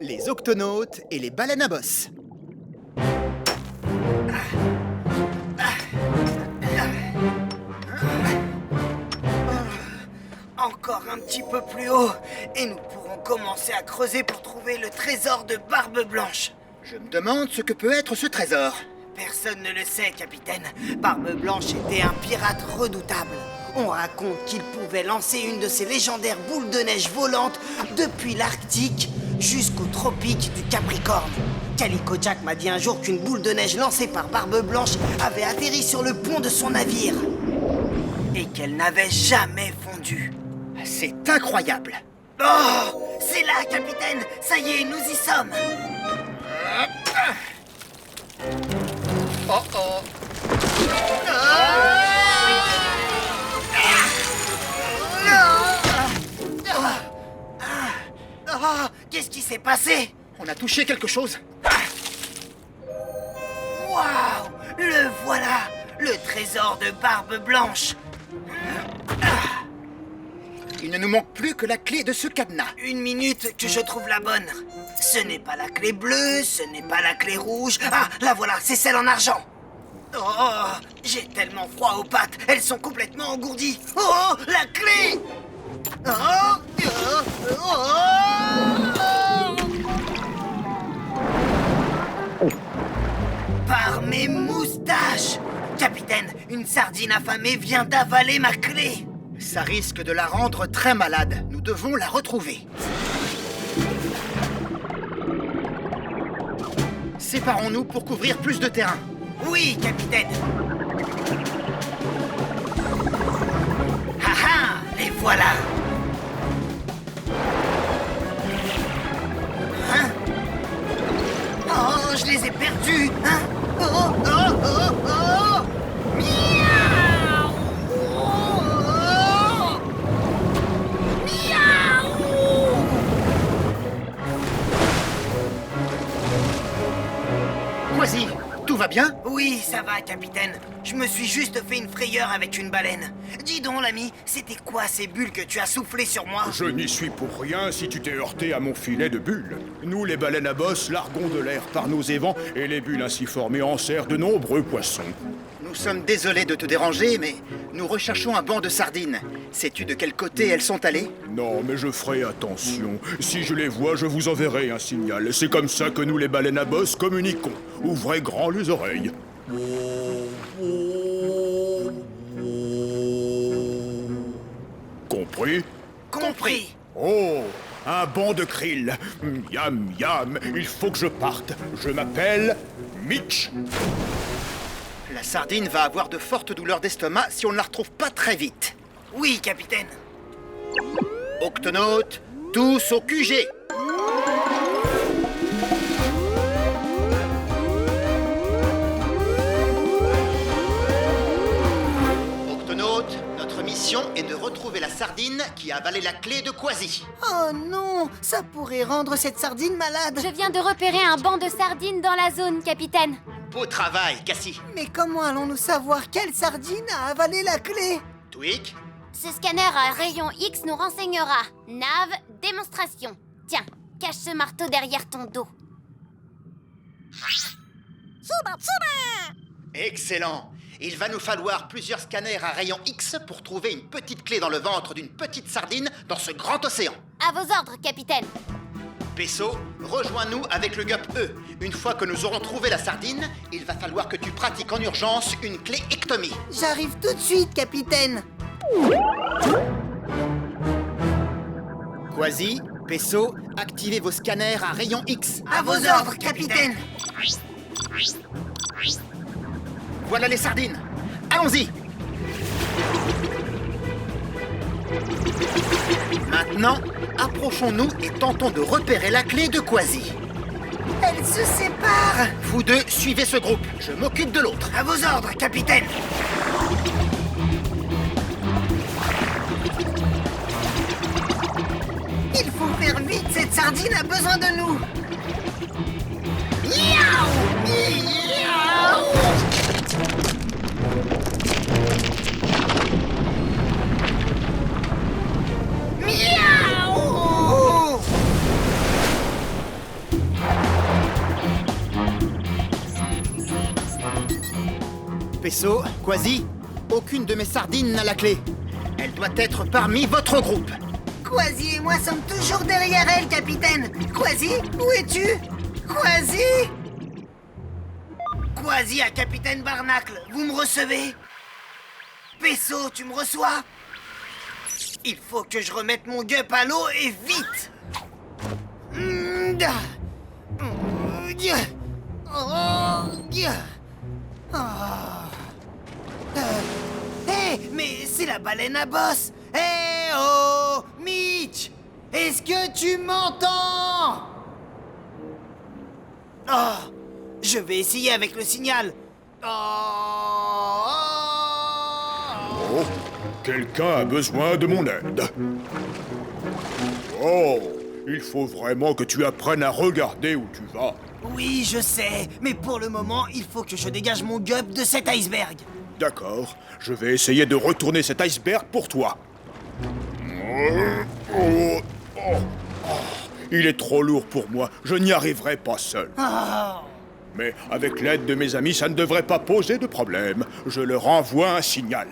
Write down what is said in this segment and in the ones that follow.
Les octonautes et les baleines à bosse. Encore un petit peu plus haut, et nous pourrons commencer à creuser pour trouver le trésor de Barbe Blanche. Je me demande ce que peut être ce trésor. Personne ne le sait, capitaine. Barbe Blanche était un pirate redoutable. On raconte qu'il pouvait lancer une de ces légendaires boules de neige volantes depuis l'Arctique jusqu'aux tropiques du Capricorne. Calico Jack m'a dit un jour qu'une boule de neige lancée par Barbe Blanche avait atterri sur le pont de son navire et qu'elle n'avait jamais fondu. C'est incroyable. Oh, c'est là, capitaine. Ça y est, nous y sommes. Oh oh. Qu'est-ce qui s'est passé? On a touché quelque chose. Waouh! Le voilà! Le trésor de Barbe Blanche! Il ne nous manque plus que la clé de ce cadenas. Une minute que je trouve la bonne. Ce n'est pas la clé bleue, ce n'est pas la clé rouge. Ah, la voilà, c'est celle en argent. Oh, j'ai tellement froid aux pattes, elles sont complètement engourdies. Oh, la clé! Par mes moustaches! Capitaine, une sardine affamée vient d'avaler ma clé. Ça risque de la rendre très malade. Nous devons la retrouver. Séparons-nous pour couvrir plus de terrain. Oui, capitaine. Ha ha, les voilà. Hein? Oh, je les ai perdus. Hein? Oh, oh, oh, oh. Miaou! Oh! Miaou! Quasi, tout va bien? Oui, ça va, capitaine. Je me suis juste fait une frayeur avec une baleine. Dis donc, l'ami, c'était quoi ces bulles que tu as soufflées sur moi? Je n'y suis pour rien si tu t'es heurté à mon filet de bulles. Nous, les baleines à bosse, larguons de l'air par nos évents et les bulles ainsi formées enserrent de nombreux poissons. Nous sommes désolés de te déranger, mais nous recherchons un banc de sardines. Sais-tu de quel côté elles sont allées? Non, mais je ferai attention. Si je les vois, je vous enverrai un signal. C'est comme ça que nous, les baleines à bosse, communiquons. Ouvrez grand les oreilles. Compris? Compris. Oh, un banc de krill. Miam, miam, il faut que je parte. Je m'appelle Mitch. La sardine va avoir de fortes douleurs d'estomac si on ne la retrouve pas très vite. Oui, capitaine. Octonautes, tous au QG. Octonautes, notre mission est de retrouver la sardine qui a avalé la clé de Quasi. Oh non, ça pourrait rendre cette sardine malade. Je viens de repérer un banc de sardines dans la zone, capitaine. Beau travail, Cassie. Mais comment allons-nous savoir quelle sardine a avalé la clé? Twig, Ce scanner à rayon X nous renseignera. Nav, démonstration. Tiens, cache ce marteau derrière ton dos. excellent. Il va nous falloir plusieurs scanners à rayon X pour trouver une petite clé dans le ventre d'une petite sardine dans ce grand océan. À vos ordres, capitaine. Pesso, rejoins-nous avec le GUP E. Une fois que nous aurons trouvé la sardine, il va falloir que tu pratiques en urgence une clé ectomie. J'arrive tout de suite, capitaine. Quasi, Pesso, activez vos scanners à rayon X. À vos ordres, capitaine. Voilà les sardines. Allons-y. Maintenant, approchons-nous et tentons de repérer la clé de Quasi. Elles se séparent. Vous deux, suivez ce groupe. Je m'occupe de l'autre. À vos ordres, capitaine. Il faut faire vite, cette sardine a besoin de nous. Miaou! Miaou! Miaou! Pesso, Quasi, aucune de mes sardines n'a la clé. Elle doit être parmi votre groupe. Quasi et moi sommes toujours derrière elle, capitaine. Quasi, où es-tu? Quasi? Quasi à capitaine Barnacle, vous me recevez? Pesso, tu me reçois? Il faut que je remette mon gup à l'eau et vite. Hé, mais c'est la baleine à bosse. Hé oh, Mitch, est-ce que tu m'entends? Oh, je vais essayer avec le signal. Oh, quelqu'un a besoin de mon aide. Oh, il faut vraiment que tu apprennes à regarder où tu vas. Oui, je sais, mais pour le moment, il faut que je dégage mon gup de cet iceberg. D'accord, je vais essayer de retourner cet iceberg pour toi. Il est trop lourd pour moi, je n'y arriverai pas seul. Oh. Mais avec l'aide de mes amis, ça ne devrait pas poser de problème. Je leur envoie un signal.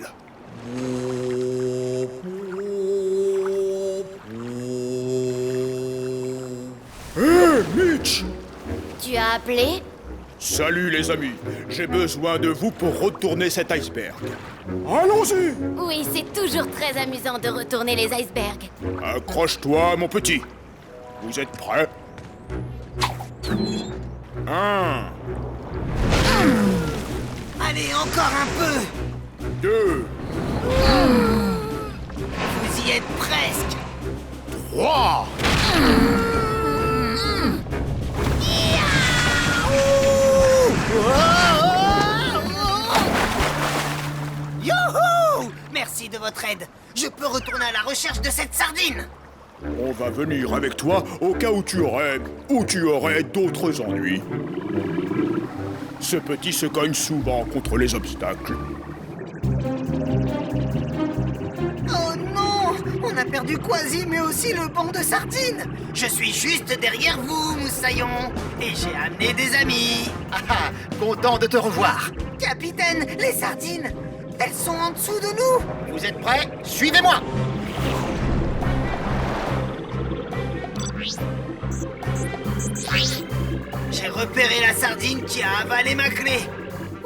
Hé, Mitch! Tu as appelé? Salut les amis, j'ai besoin de vous pour retourner cet iceberg. Allons-y! Oui, c'est toujours très amusant de retourner les icebergs. Accroche-toi, mon petit. Vous êtes prêts? 1, Allez, encore un peu. 2, Vous y êtes presque. 3. Youhou! Merci de votre aide. Je peux retourner à la recherche de cette sardine. On va venir avec toi au cas où tu aurais d'autres ennuis. Ce petit se cogne souvent contre les obstacles. Oh non! On a perdu Quasi, mais aussi le banc de sardines. Je suis juste derrière vous, Moussaillon. Et j'ai amené des amis. Ah ah, content de te revoir. Capitaine, les sardines, elles sont en dessous de nous. Vous êtes prêts? Suivez-moi. J'ai repéré la sardine qui a avalé ma clé.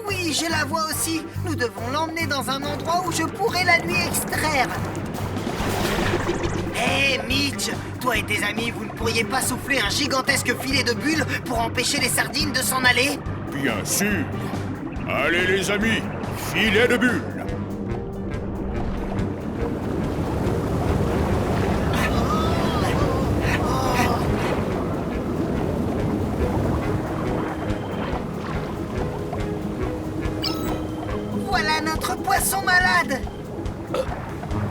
Oui, je la vois aussi. Nous devons l'emmener dans un endroit où je pourrai la lui extraire. Hé, Mitch, toi et tes amis, vous ne pourriez pas souffler un gigantesque filet de bulles pour empêcher les sardines de s'en aller? Bien sûr. Allez les amis, filet de bulles. Voilà notre poisson malade.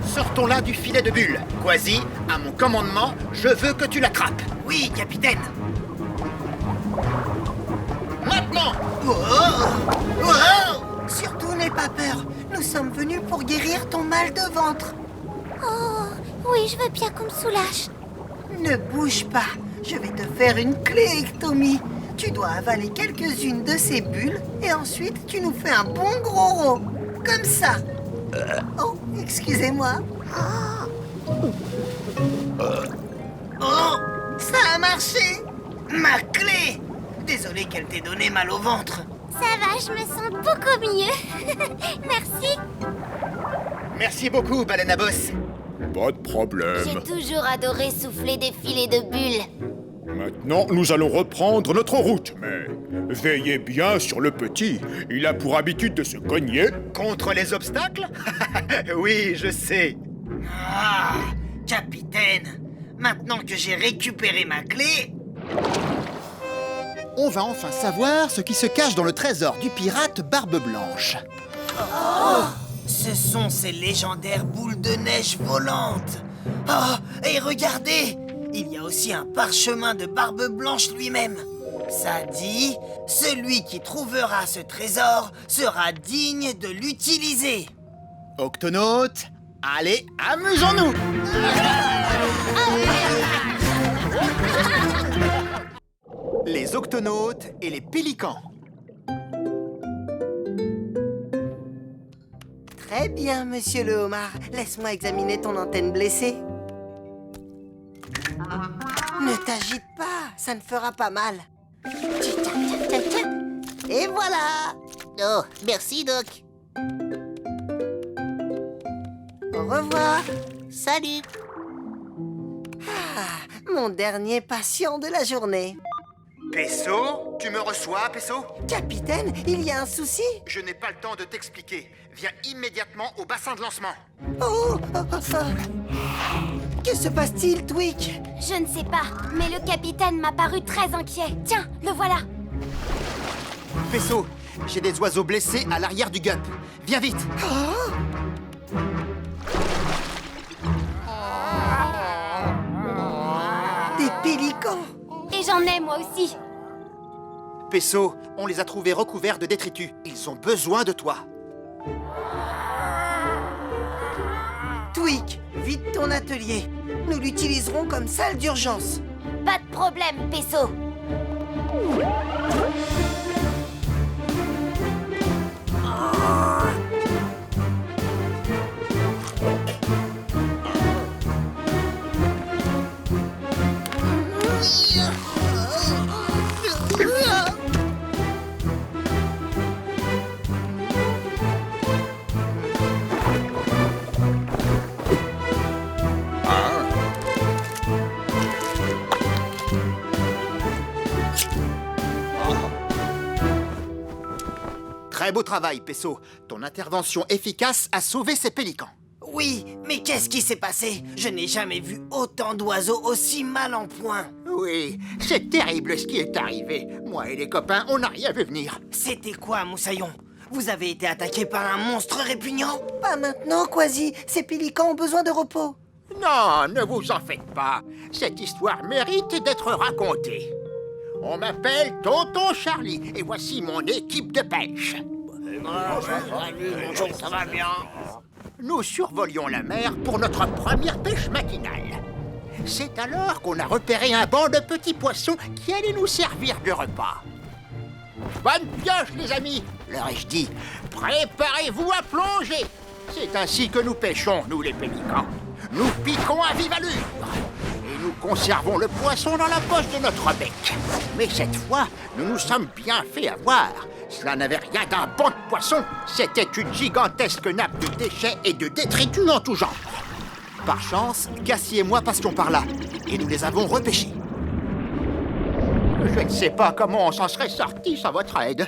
Sortons là du filet de bulles. Quasi, à mon commandement, je veux que tu l'attrapes. Oui, capitaine. Maintenant! Oh, oh, oh. Surtout n'aie pas peur. Nous sommes venus pour guérir ton mal de ventre. Oh, oui, je veux bien qu'on me soulage. Ne bouge pas. Je vais te faire une cléectomie. Tu dois avaler quelques-unes de ces bulles et ensuite tu nous fais un bon gros rot. Comme ça. Oh, excusez-moi. Oh, ça a marché. Ma clé. Désolé qu'elle t'ait donné mal au ventre. Ça va, je me sens beaucoup mieux. Merci. Merci beaucoup, baleine à bosse. Pas de problème. J'ai toujours adoré souffler des filets de bulles. Maintenant, nous allons reprendre notre route, mais veillez bien sur le petit. Il a pour habitude de se cogner. Contre les obstacles? Oui, je sais. Ah, capitaine. Maintenant que j'ai récupéré ma clé, On va enfin savoir ce qui se cache dans le trésor du pirate Barbe Blanche. ce sont ces légendaires boules de neige volantes. Oh, et regardez, il y a aussi un parchemin de Barbe Blanche lui-même. Ça dit, celui qui trouvera ce trésor sera digne de l'utiliser. Octonautes, allez, amusons-nous! Les octonautes et les pélicans. Très bien, monsieur le homard. Laisse-moi examiner ton antenne blessée. Ne t'agite pas, ça ne fera pas mal. Et voilà. Oh, merci, Doc. Au revoir. Salut. Mon dernier patient de la journée. Peso, tu me reçois, Peso? Capitaine, il y a un souci? Je n'ai pas le temps de t'expliquer. Viens immédiatement au bassin de lancement. Que se passe-t-il, Tweak? Je ne sais pas, mais le capitaine m'a paru très inquiet. Tiens, le voilà. Peso, j'ai des oiseaux blessés à l'arrière du gup. Viens vite. Des pélicans! Et j'en ai moi aussi. Peso, on les a trouvés recouverts de détritus. Ils ont besoin de toi. Tweak, vide ton atelier. Nous l'utiliserons comme salle d'urgence. Pas de problème, Peso. Très beau travail, Peso. Ton intervention efficace a sauvé ces pélicans. Oui, mais qu'est-ce qui s'est passé? Je n'ai jamais vu autant d'oiseaux aussi mal en point. Oui, c'est terrible ce qui est arrivé. Moi et les copains, on n'a rien vu venir. C'était quoi, Moussaillon? Vous avez été attaqué par un monstre répugnant? Pas maintenant, Quasi. Ces pélicans ont besoin de repos. Non, ne vous en faites pas. Cette histoire mérite d'être racontée. On m'appelle Tonton Charlie et voici mon équipe de pêche. Ça va bien. Nous survolions la mer pour notre première pêche matinale. C'est alors qu'on a repéré un banc de petits poissons qui allaient nous servir de repas. Bonne pioche, les amis, leur ai-je dit. Préparez-vous à plonger. C'est ainsi que nous pêchons, nous les pélicans. Nous piquons à vive allure. Et nous conservons le poisson dans la poche de notre bec. Mais cette fois, nous nous sommes bien fait avoir. Cela n'avait rien d'un banc de poissons. C'était une gigantesque nappe de déchets et de détritus en tout genre. Par chance, Cassie et moi passions par là. Et nous les avons repêchés. Je ne sais pas comment on s'en serait sorti sans votre aide.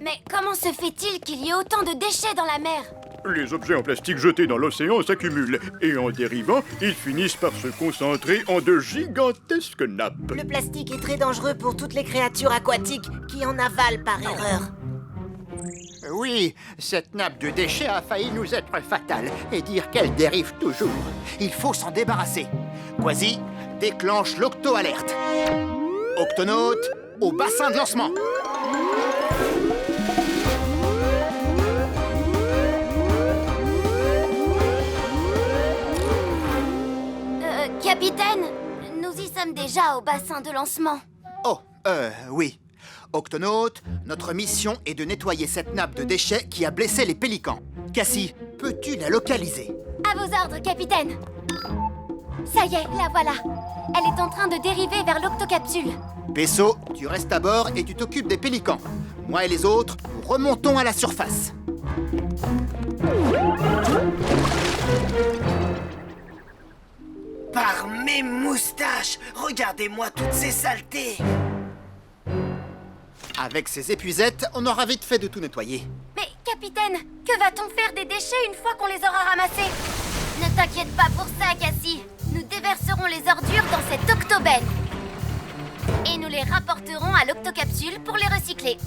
Mais comment se fait-il qu'il y ait autant de déchets dans la mer? Les objets en plastique jetés dans l'océan s'accumulent et en dérivant, ils finissent par se concentrer en de gigantesques nappes. Le plastique est très dangereux pour toutes les créatures aquatiques qui en avalent par erreur. Oui, cette nappe de déchets a failli nous être fatale et dire qu'elle dérive toujours. Il faut s'en débarrasser. Quasi, déclenche l'octo-alerte. Octonaute, au bassin de lancement. Capitaine, nous y sommes déjà au bassin de lancement. Oh, oui. Octonaute, notre mission est de nettoyer cette nappe de déchets qui a blessé les pélicans. Cassie, peux-tu la localiser? À vos ordres, capitaine. Ça y est, la voilà. Elle est en train de dériver vers l'octocapsule. Peso, tu restes à bord et tu t'occupes des pélicans. Moi et les autres, nous remontons à la surface. Par mes moustaches! Regardez-moi toutes ces saletés! Avec ces épuisettes, on aura vite fait de tout nettoyer. Mais, capitaine, que va-t-on faire des déchets une fois qu'on les aura ramassés? Ne t'inquiète pas pour ça, Cassie. Nous déverserons les ordures dans cette octobenne. Et nous les rapporterons à l'octocapsule pour les recycler.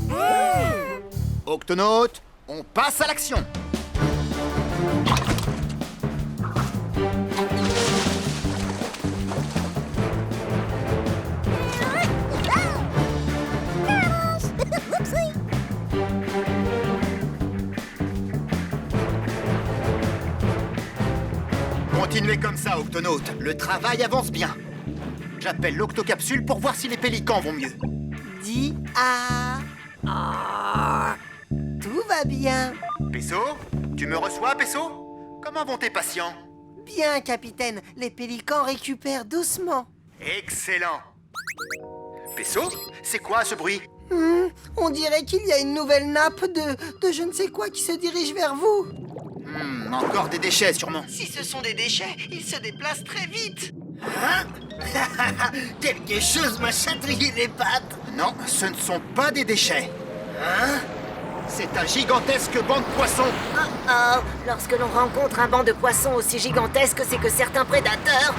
Octonaute, on passe à l'action. Continuez comme ça, Octonaute. Le travail avance bien. J'appelle l'octocapsule pour voir si les pélicans vont mieux. Dis ah. Tout va bien. Pesso, tu me reçois, Pesso? Comment vont tes patients? Bien, capitaine, les pélicans récupèrent doucement. Excellent. Pesso, c'est quoi ce bruit? On dirait qu'il y a une nouvelle nappe de je ne sais quoi qui se dirige vers vous. Encore des déchets, sûrement. Si ce sont des déchets, ils se déplacent très vite. Hein? Quelque chose m'a chatouillé les pattes. Non, ce ne sont pas des déchets. Hein? C'est un gigantesque banc de poissons. Oh, lorsque l'on rencontre un banc de poissons aussi gigantesque, c'est que certains prédateurs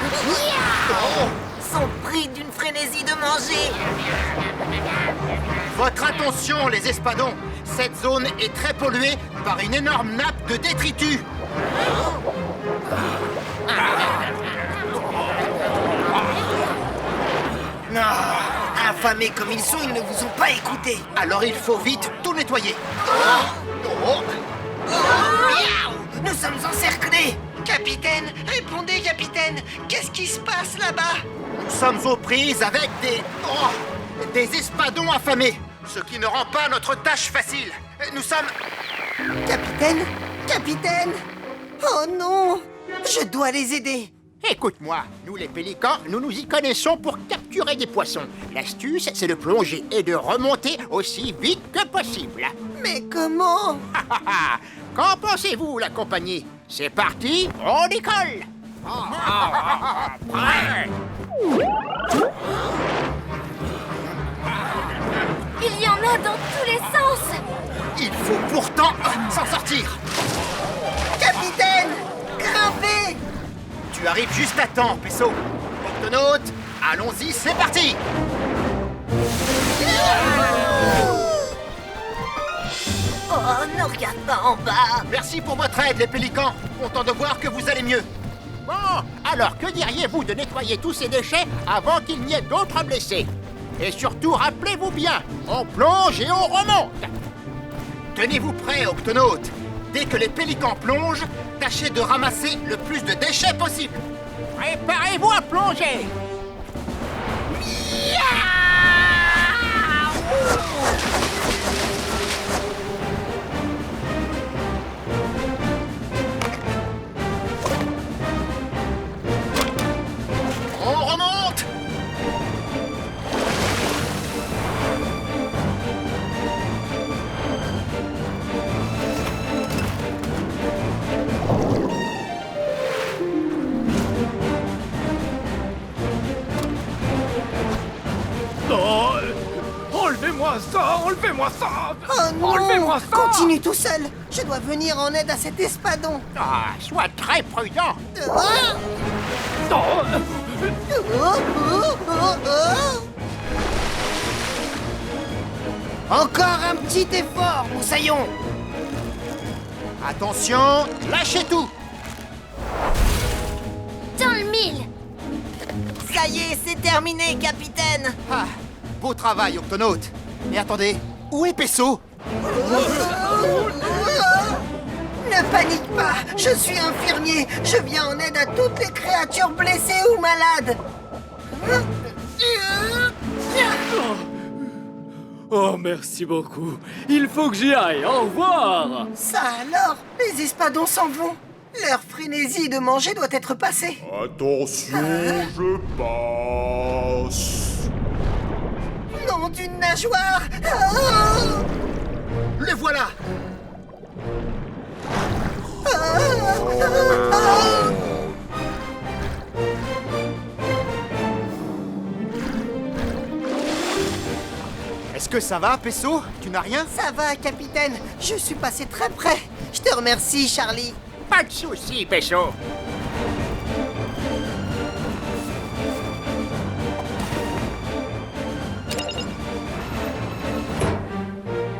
sont pris d'une frénésie de manger. Votre attention, les espadons. Cette zone est très polluée par une énorme nappe de détritus. Non, affamés comme ils sont, ils ne vous ont pas écouté. Alors il faut vite tout nettoyer. Miaou! Nous sommes encerclés. Capitaine, répondez, capitaine. Qu'est-ce qui se passe là-bas? Nous sommes aux prises avec des espadons affamés. Ce qui ne rend pas notre tâche facile. Nous sommes... Capitaine? Capitaine? Oh non! Je dois les aider. Écoute-moi, nous les pélicans, nous nous y connaissons pour capturer des poissons. L'astuce, c'est de plonger et de remonter aussi vite que possible. Mais comment? Qu'en pensez-vous, la compagnie? C'est parti, on décolle. Prêt? Il y en a dans tous les sens. Il faut pourtant s'en sortir. Capitaine! Grimpez! Tu arrives juste à temps, Pesso. Octonaute, allons-y, c'est parti. Oh, ne regarde pas en bas. Merci pour votre aide, les pélicans. Content de voir que vous allez mieux. Bon, alors que diriez-vous de nettoyer tous ces déchets avant qu'il n'y ait d'autres blessés? Et surtout, rappelez-vous bien, on plonge et on remonte. Tenez-vous prêts, Octonaute. Dès que les pélicans plongent, tâchez de ramasser le plus de déchets possible. Préparez-vous à plonger. On remonte. Non, enlevez-moi ça, enlevez-moi ça. Oh non! Enlevez-moi ça. Continue tout seul. Je dois venir en aide à cet espadon. Ah, sois très prudent. Ah! Non. Encore un petit effort, Moussaillon. Attention, lâchez tout. Dans le mille. Ça y est, c'est terminé, capitaine. Ah, beau travail, Octonaute. Mais attendez, où est Pesso? Ne panique pas, je suis infirmier. Je viens en aide à toutes les créatures blessées ou malades. Oh, merci beaucoup. Il faut que j'y aille. Au revoir. Ça alors, les espadons s'en vont. Leur frénésie de manger doit être passée. Attention, je passe. Nom d'une nageoire. Ah! Le voilà. Est-ce que ça va, Pesso? Tu n'as rien? Ça va, capitaine. Je suis passé très près. Je te remercie, Charlie. Pas de soucis, Pesso.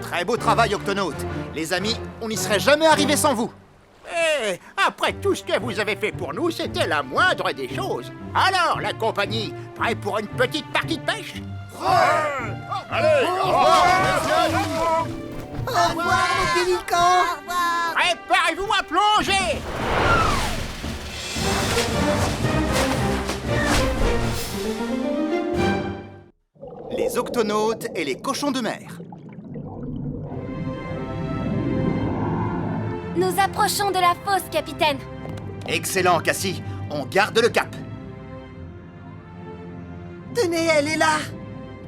Très beau travail, Octonaute. Les amis, on n'y serait jamais arrivé sans vous. Et après tout ce que vous avez fait pour nous, c'était la moindre des choses. Alors, la compagnie, prêt pour une petite partie de pêche? Allez, au revoir. Au revoir, mon pélican. Préparez-vous à plonger! Les octonautes et les cochons de mer. Nous approchons de la fosse, capitaine. Excellent, Cassie. On garde le cap. Tenez, elle est là.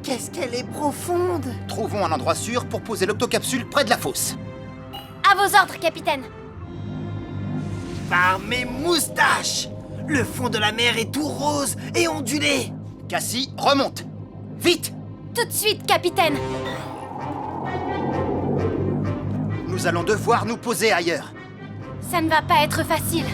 Qu'est-ce qu'elle est profonde. Trouvons un endroit sûr pour poser l'octocapsule près de la fosse. À vos ordres, capitaine. Par mes moustaches! Le fond de la mer est tout rose et ondulé. Cassie, remonte. Vite! Tout de suite, capitaine. Nous allons devoir nous poser ailleurs. Ça ne va pas être facile.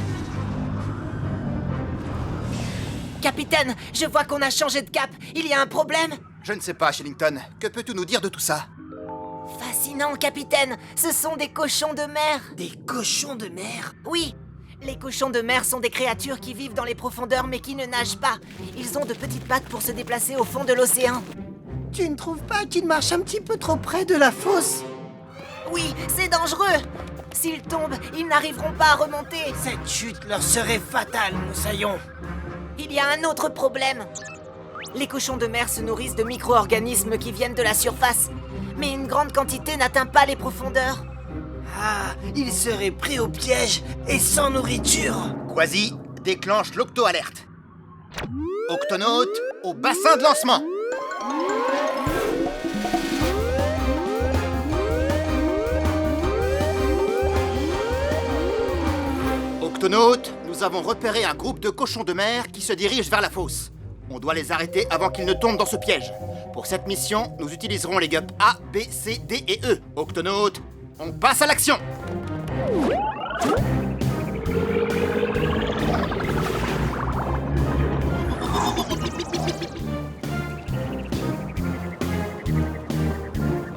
Capitaine, je vois qu'on a changé de cap. Il y a un problème? Je ne sais pas, Shellington. Que peux-tu nous dire de tout ça? Fascinant, capitaine. Ce sont des cochons de mer. Des cochons de mer? Oui. Les cochons de mer sont des créatures qui vivent dans les profondeurs mais qui ne nagent pas. Ils ont de petites pattes pour se déplacer au fond de l'océan. Tu ne trouves pas qu'ils marchent un petit peu trop près de la fosse? Oui, c'est dangereux. S'ils tombent, ils n'arriveront pas à remonter. Cette chute leur serait fatale, moussaillon. Il y a un autre problème. Les cochons de mer se nourrissent de micro-organismes qui viennent de la surface. Mais une grande quantité n'atteint pas les profondeurs. Ah, ils seraient pris au piège et sans nourriture. Quasi, déclenche l'octo-alerte. Octonautes, au bassin de lancement. Octonautes, nous avons repéré un groupe de cochons de mer qui se dirigent vers la fosse. On doit les arrêter avant qu'ils ne tombent dans ce piège. Pour cette mission, nous utiliserons les gups A, B, C, D et E. Octonautes, on passe à l'action!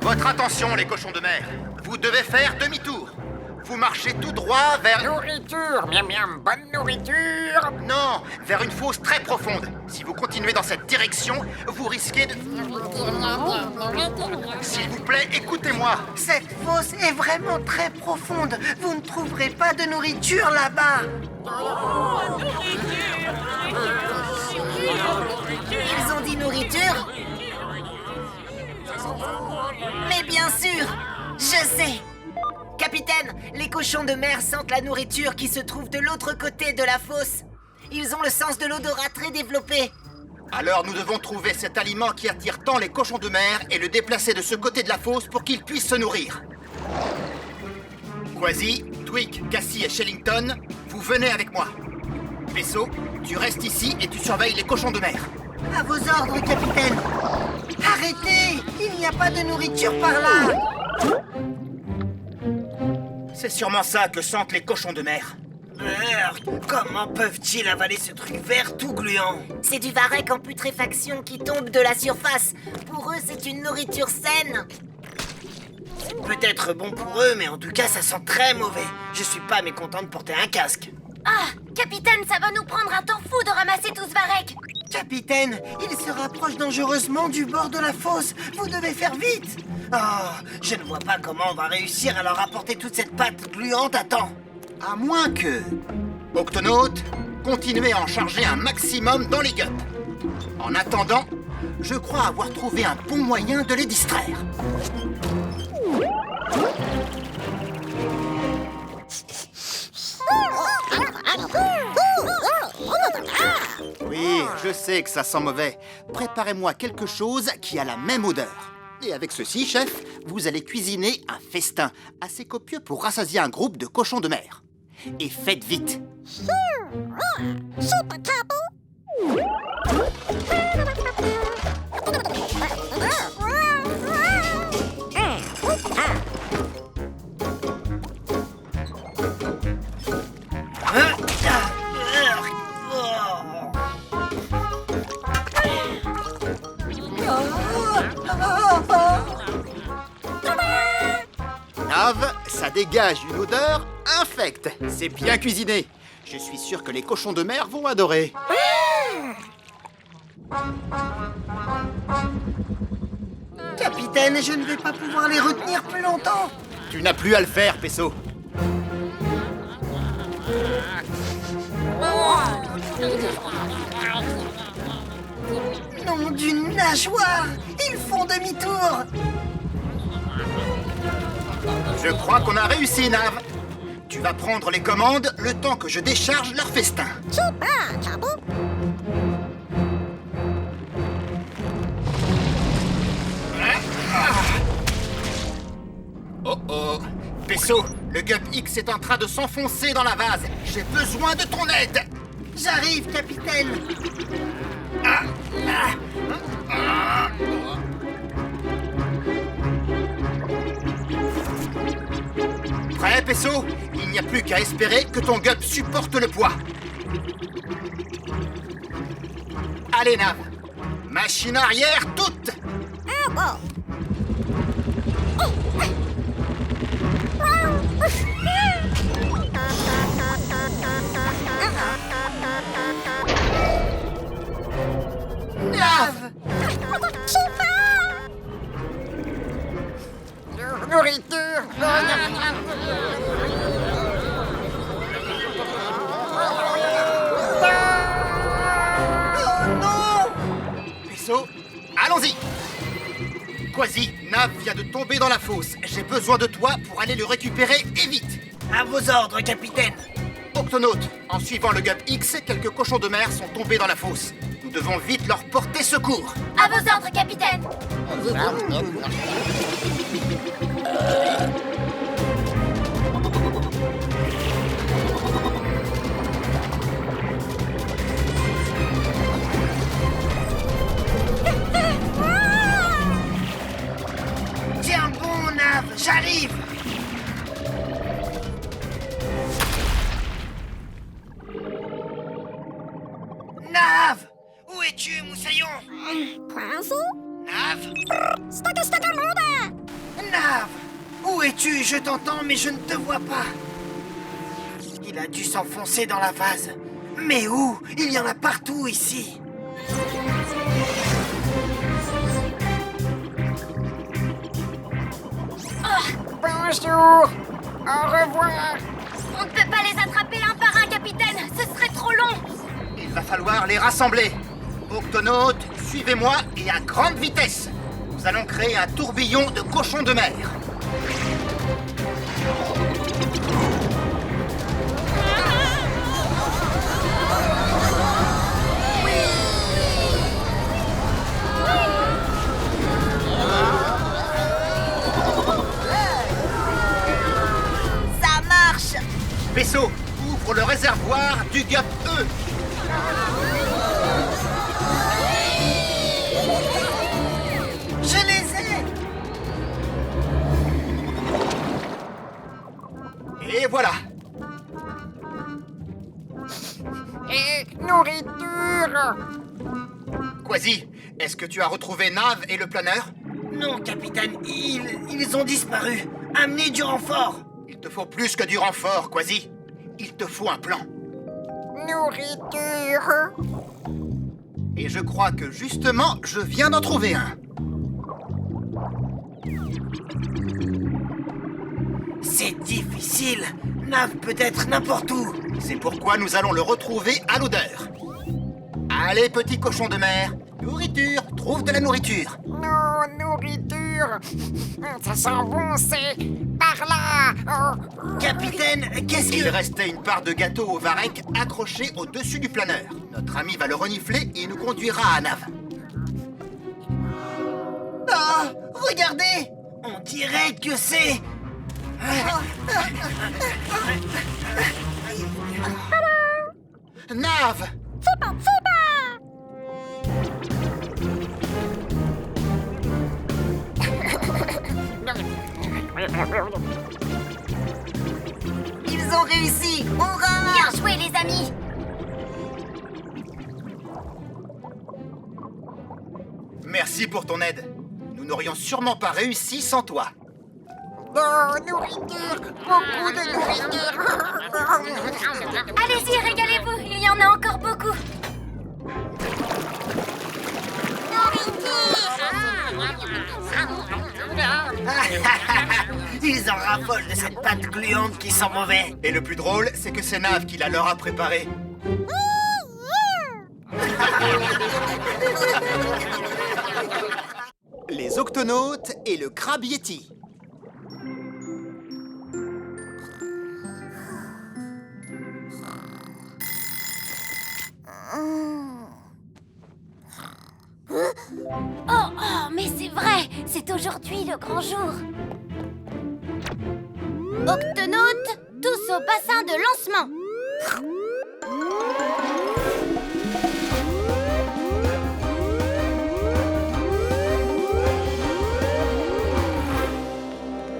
Votre attention, les cochons de mer. Vous devez faire demi-tour. Vous marchez tout droit vers... Nourriture, miam miam, bonne nourriture. Non, vers une fosse très profonde. Si vous continuez dans cette direction, vous risquez de... S'il vous plaît, écoutez-moi. Cette fosse est vraiment très profonde. Vous ne trouverez pas de nourriture là-bas. Ils ont dit nourriture? Mais bien sûr, je sais. Capitaine, les cochons de mer sentent la nourriture qui se trouve de l'autre côté de la fosse. Ils ont le sens de l'odorat très développé. Alors nous devons trouver cet aliment qui attire tant les cochons de mer et le déplacer de ce côté de la fosse pour qu'ils puissent se nourrir. Quasi, Twig, Cassie et Shellington, vous venez avec moi. Vaisseau, tu restes ici et tu surveilles les cochons de mer. À vos ordres, capitaine. Arrêtez! Il n'y a pas de nourriture par là. C'est sûrement ça que sentent les cochons de mer. Comment peuvent-ils avaler ce truc vert tout gluant? C'est du varech en putréfaction qui tombe de la surface. Pour eux, c'est une nourriture saine. C'est peut-être bon pour eux, mais en tout cas, ça sent très mauvais. Je suis pas mécontent de porter un casque. Ah, capitaine, ça va nous prendre un temps fou de ramasser tout ce varech. Capitaine, ils se rapprochent dangereusement du bord de la fosse. Vous devez faire vite. Oh, je ne vois pas comment on va réussir à leur apporter toute cette pâte gluante à temps. À moins que... Octonautes, continuez à en charger un maximum dans les gups. En attendant, je crois avoir trouvé un bon moyen de les distraire. Oui, je sais que ça sent mauvais. Préparez-moi quelque chose qui a la même odeur. Et avec ceci, chef, vous allez cuisiner un festin assez copieux pour rassasier un groupe de cochons de mer. Et faites vite. Nav, ça dégage une odeur infecte. C'est bien cuisiné. Je suis sûr que les cochons de mer vont adorer. Capitaine, je ne vais pas pouvoir les retenir plus longtemps. Tu n'as plus à le faire, Pesso. Nom d'une nageoire! Ils font demi-tour! Je crois qu'on a réussi, Nav. Tu vas prendre les commandes le temps que je décharge leur festin. Oh oh! Pesso, le Gup X est en train de s'enfoncer dans la vase. J'ai besoin de ton aide! J'arrive, capitaine. Prêt, Pesso? Il n'y a plus qu'à espérer que ton Gup supporte le poids. Allez, Nav. Machine arrière toute! Nav! Nourriture. Pesso, allons-y! Quasi, Nav vient de tomber dans la fosse. J'ai besoin de toi pour aller le récupérer et vite! À vos ordres, capitaine. Octonaute, en suivant le Gup X, quelques cochons de mer sont tombés dans la fosse. Nous devons vite leur porter secours. À vos ordres, capitaine. Tiens bon, Nav, j'arrive. Nav! Où es-tu, Moussaillon? Nav? Nav! Où es-tu? Je t'entends, mais je ne te vois pas. Il a dû s'enfoncer dans la vase. Mais où? Il y en a partout ici. Bonjour. Au revoir. On ne peut pas les attraper un par un, capitaine. Ce serait trop long. Il va falloir les rassembler. Octonaute, suivez-moi et à grande vitesse. Nous allons créer un tourbillon de cochons de mer. Ça marche! Vaisseau, ouvre le réservoir du Gup E. Je les ai! Et voilà. Et nourriture. Quasi, est-ce que tu as retrouvé Nav et le planeur? Non, capitaine, ils ont disparu. Amenez du renfort. Il te faut plus que du renfort, Quasi. Il te faut un plan. Nourriture. Et je crois que justement, je viens d'en trouver un. C'est difficile. Nav peut être n'importe où. C'est pourquoi nous allons le retrouver à l'odeur. Allez, petit cochon de mer. Nourriture, trouve de la nourriture. Non, nourriture. Ça sent bon, c'est par là. Oh. Capitaine, qu'est-ce Il que... restait une part de gâteau au varech accrochée au-dessus du planeur. Notre ami va le renifler et nous conduira à Nav. Oh, regardez! On dirait que c'est... Nav! Ils ont réussi! Hurrah! Bien joué, les amis. Merci pour ton aide. Nous n'aurions sûrement pas réussi sans toi. Oh, nourriture. Beaucoup de nourriture. Allez-y, régalez-vous. Il y en a encore beaucoup. Ils en raffolent de cette pâte gluante qui sent mauvais. Et le plus drôle, c'est que c'est Nav qui la leur a préparé. Les Octonautes et le Crabe Yeti. Oh, mais c'est vrai, c'est aujourd'hui le grand jour. Octonautes, tous au bassin de lancement.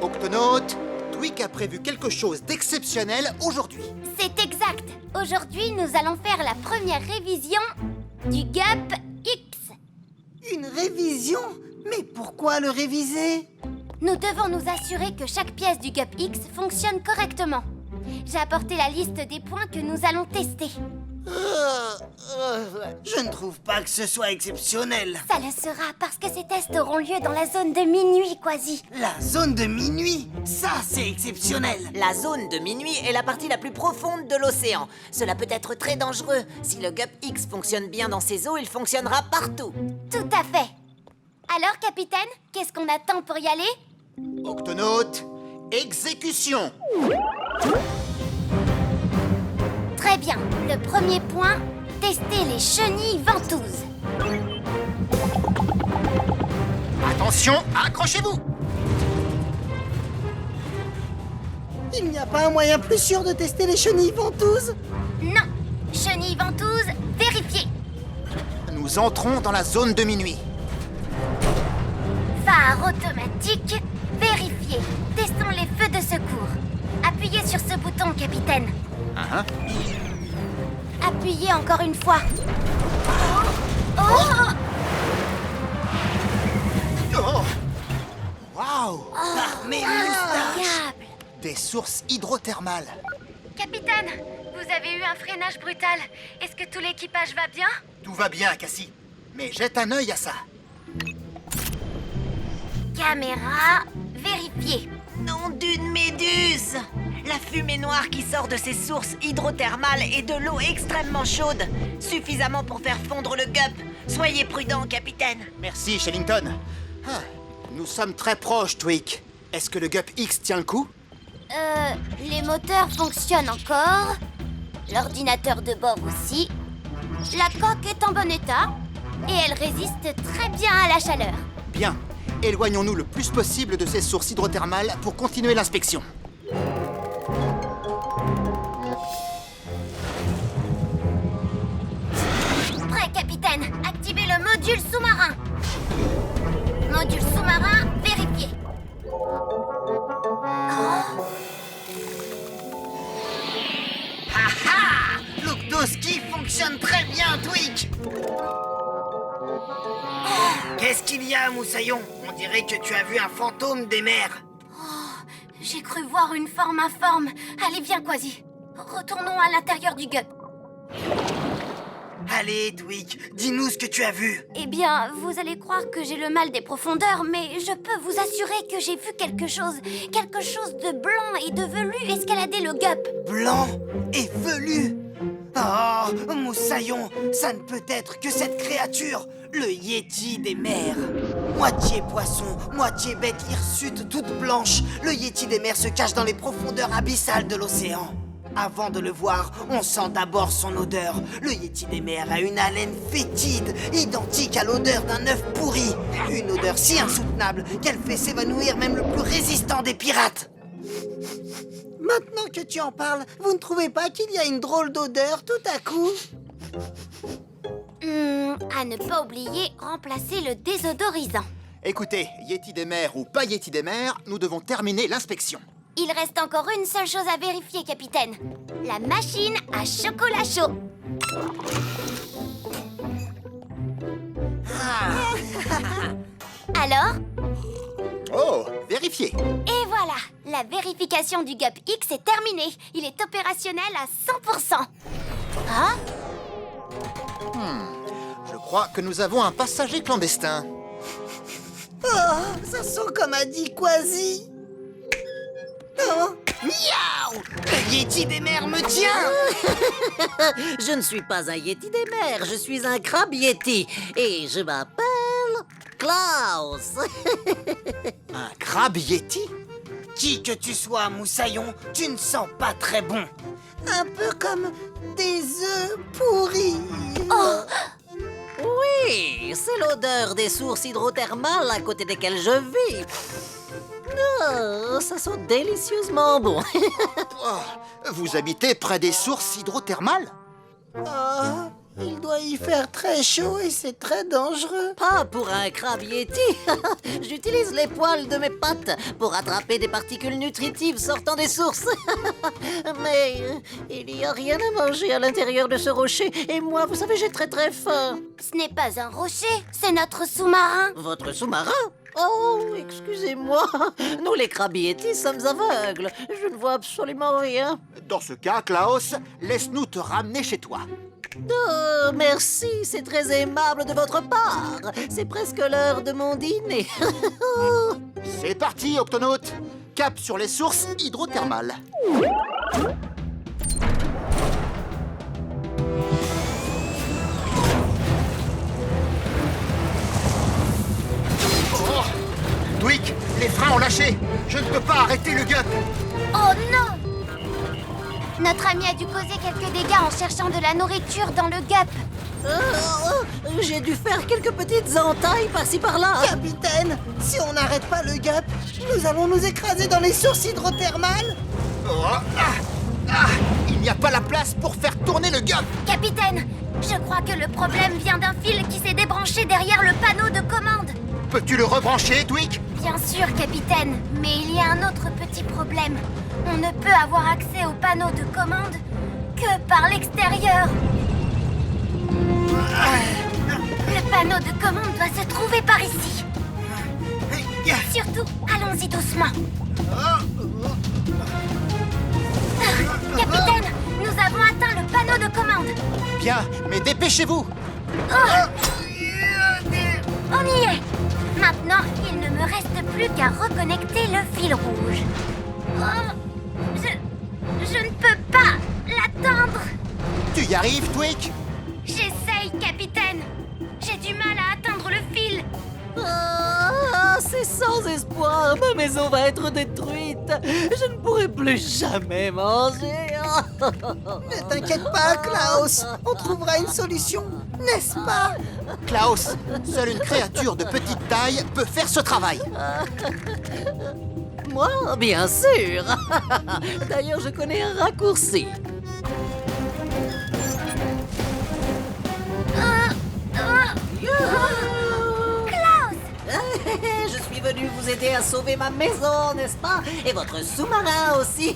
Octonautes, Tweak a prévu quelque chose d'exceptionnel aujourd'hui. C'est exact. Aujourd'hui, nous allons faire la première révision du GUP X. Une révision? Mais pourquoi le réviser? Nous devons nous assurer que chaque pièce du GUP X fonctionne correctement. J'ai apporté la liste des points que nous allons tester. Je ne trouve pas que ce soit exceptionnel. Ça le sera parce que ces tests auront lieu dans la zone de minuit, Quasi. La zone de minuit, ça c'est exceptionnel. La zone de minuit est la partie la plus profonde de l'océan. Cela peut être très dangereux. Si le GUP X fonctionne bien dans ces eaux, il fonctionnera partout. Tout à fait. Alors, capitaine, qu'est-ce qu'on attend pour y aller? Octonautes, exécution! Très bien. Le premier point, tester les chenilles ventouses. Attention, accrochez-vous! Il n'y a pas un moyen plus sûr de tester les chenilles ventouses? Non. Chenilles ventouses, vérifiées. Nous entrons dans la zone de minuit. Phare automatique, vérifié. Testons les feux de secours. Appuyez sur ce bouton, capitaine. Appuyez encore une fois. Oh! Oh! Waouh! Mes moustaches! Incroyable! Des sources hydrothermales. Capitaine, vous avez eu un freinage brutal. Est-ce que tout l'équipage va bien? Tout va bien, Cassie. Mais jette un œil à ça. Caméra, vérifiée. Nom d'une méduse! La fumée noire qui sort de ces sources hydrothermales est de l'eau extrêmement chaude, suffisamment pour faire fondre le GUP. Soyez prudent, capitaine. Merci, Shellington. Ah, nous sommes très proches, Tweak. Est-ce que le GUP X tient le coup? Les moteurs fonctionnent encore. L'ordinateur de bord aussi. La coque est en bon état. Et elle résiste très bien à la chaleur. Bien. Éloignons-nous le plus possible de ces sources hydrothermales pour continuer l'inspection. Prêt, capitaine. Activez le module sous-marin. Module sous-marin vérifié. L'octoski fonctionne très bien, Tweak. Qu'est-ce qu'il y a, Moussaillon? On dirait que tu as vu un fantôme des mers. J'ai cru voir une forme informe. Allez, viens, Quasi. Retournons à l'intérieur du GUP. Allez, Tweak, dis-nous ce que tu as vu. Eh bien, vous allez croire que j'ai le mal des profondeurs, mais je peux vous assurer que j'ai vu quelque chose de blanc et de velu escalader le GUP. Blanc et velu. Oh, Moussaillon, ça ne peut être que cette créature, le Yéti des mers. Moitié poisson, moitié bête hirsute toute blanche, le Yéti des mers se cache dans les profondeurs abyssales de l'océan. Avant de le voir, on sent d'abord son odeur. Le Yéti des mers a une haleine fétide, identique à l'odeur d'un œuf pourri. Une odeur si insoutenable qu'elle fait s'évanouir même le plus résistant des pirates. Maintenant que tu en parles, vous ne trouvez pas qu'il y a une drôle d'odeur tout à coup? À ne pas oublier, remplacer le désodorisant. Écoutez, Yéti des mers ou pas Yéti des mers, nous devons terminer l'inspection. Il reste encore une seule chose à vérifier, capitaine. La machine à chocolat chaud. Alors? Oh, vérifiez. Et voilà, la vérification du GUP X est terminée. Il est opérationnel à 100%. Ah? Je crois que nous avons un passager clandestin. Oh, ça sent comme a dit Quasi. Oh, miaou! Le Yéti des mers me tient! Je ne suis pas un Yéti des mers, je suis un crabe Yéti. Et je m'appelle Klaus. Un crabe Yéti? Qui que tu sois, Moussaillon, tu ne sens pas très bon. Un peu comme des œufs pourris. Oh! Oui, Oui, c'est l'odeur des sources hydrothermales à côté desquelles je vis. Oh, ça sent délicieusement bon. Oh, vous habitez près des sources hydrothermales? Oh, il doit y faire très chaud et c'est très dangereux. Pas pour un crabe yéti. J'utilise les poils de mes pattes pour attraper des particules nutritives sortant des sources. Mais il n'y a rien à manger à l'intérieur de ce rocher. Et moi, vous savez, j'ai très très faim. Ce n'est pas un rocher, c'est notre sous-marin. Votre sous-marin? Oh, excusez-moi. Nous, les crabes yétis, sommes aveugles. Je ne vois absolument rien. Dans ce cas, Klaus, laisse-nous te ramener chez toi. Oh, merci, c'est très aimable de votre part. C'est presque l'heure de mon dîner. C'est parti, Octonaute. Cap sur les sources hydrothermales. Oh, Dwick, les freins ont lâché. Je ne peux pas arrêter le gup. Oh non! Notre ami a dû causer quelques dégâts en cherchant de la nourriture dans le gup. J'ai dû faire quelques petites entailles par-ci par-là. Capitaine, si on n'arrête pas le gup, nous allons nous écraser dans les sources hydrothermales. Il n'y a pas la place pour faire tourner le gup. Capitaine, je crois que le problème vient d'un fil qui s'est débranché derrière le panneau de commande. Peux-tu le rebrancher, Dwick? Bien sûr, capitaine, mais il y a un autre petit problème. On ne peut avoir accès au panneau de commande que par l'extérieur. Le panneau de commande doit se trouver par ici. Surtout, allons-y doucement. Capitaine, nous avons atteint le panneau de commande. Bien, mais dépêchez-vous. On y est. Maintenant, il ne me reste plus qu'à reconnecter le fil rouge. Oh, je ne peux pas l'attendre. Tu y arrives, Dwick? J'essaye, capitaine. J'ai du mal à atteindre le fil. Ah, c'est sans espoir. Ma maison va être détruite. Je ne pourrai plus jamais manger. Ne t'inquiète pas, Klaus. On trouvera une solution, n'est-ce pas? Klaus, seule une créature de petite taille peut faire ce travail. Moi, bien sûr. D'ailleurs, je connais un raccourci. Klaus! Je suis venu vous aider à sauver ma maison, n'est-ce pas? Et votre sous-marin aussi.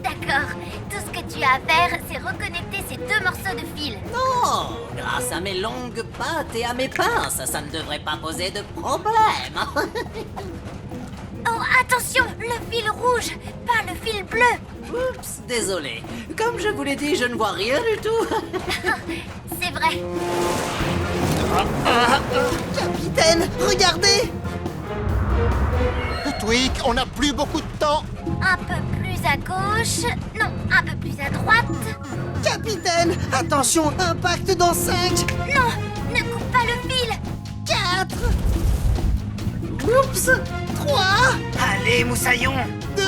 D'accord. Tout ce que tu as à faire, c'est reconnecter ces deux morceaux de fil. Non, grâce à mes longues pattes et à mes pinces, ça ne devrait pas poser de problème. Oh, attention! Le fil rouge, pas le fil bleu. Oups, désolé. Comme je vous l'ai dit, je ne vois rien du tout. C'est vrai. Capitaine, regardez! Dwick, on n'a plus beaucoup de temps. Un peu plus à gauche. Non, un peu plus à droite. Capitaine, attention, impact dans 5, Non, ne coupe pas le fil. 4, oups, 3, Allez, Moussaillon. 2,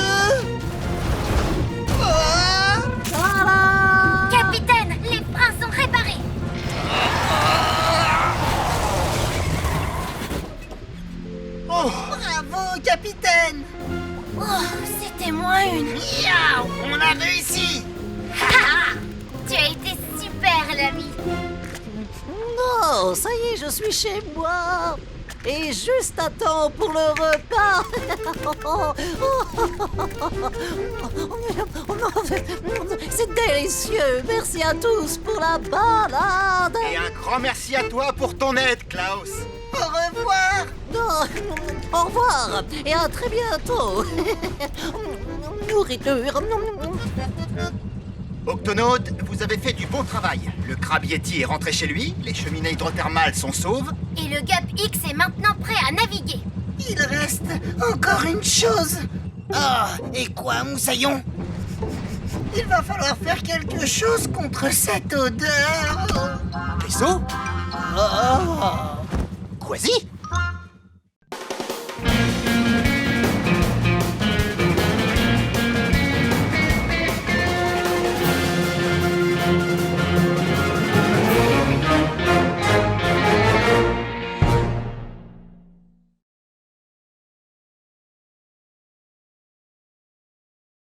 Capitaine, les freins sont réparés. bravo, capitaine! Oh, c'était moins une. Miaou, on a réussi. Tu as été super, l'ami. Non, ça y est, je suis chez moi. Et juste à temps pour le repas. C'est délicieux. Merci à tous pour la balade. Et un grand merci à toi pour ton aide, Klaus. Au revoir! Non, au revoir et à très bientôt. Nourriture. Octonaute, vous avez fait du bon travail. Le crabe yéti est rentré chez lui, les cheminées hydrothermales sont sauves. Et le Gup X est maintenant prêt à naviguer. Il reste encore une chose. Ah, et quoi, Moussaillon? Il va falloir faire quelque chose contre cette odeur. Vaisseau? Quasi?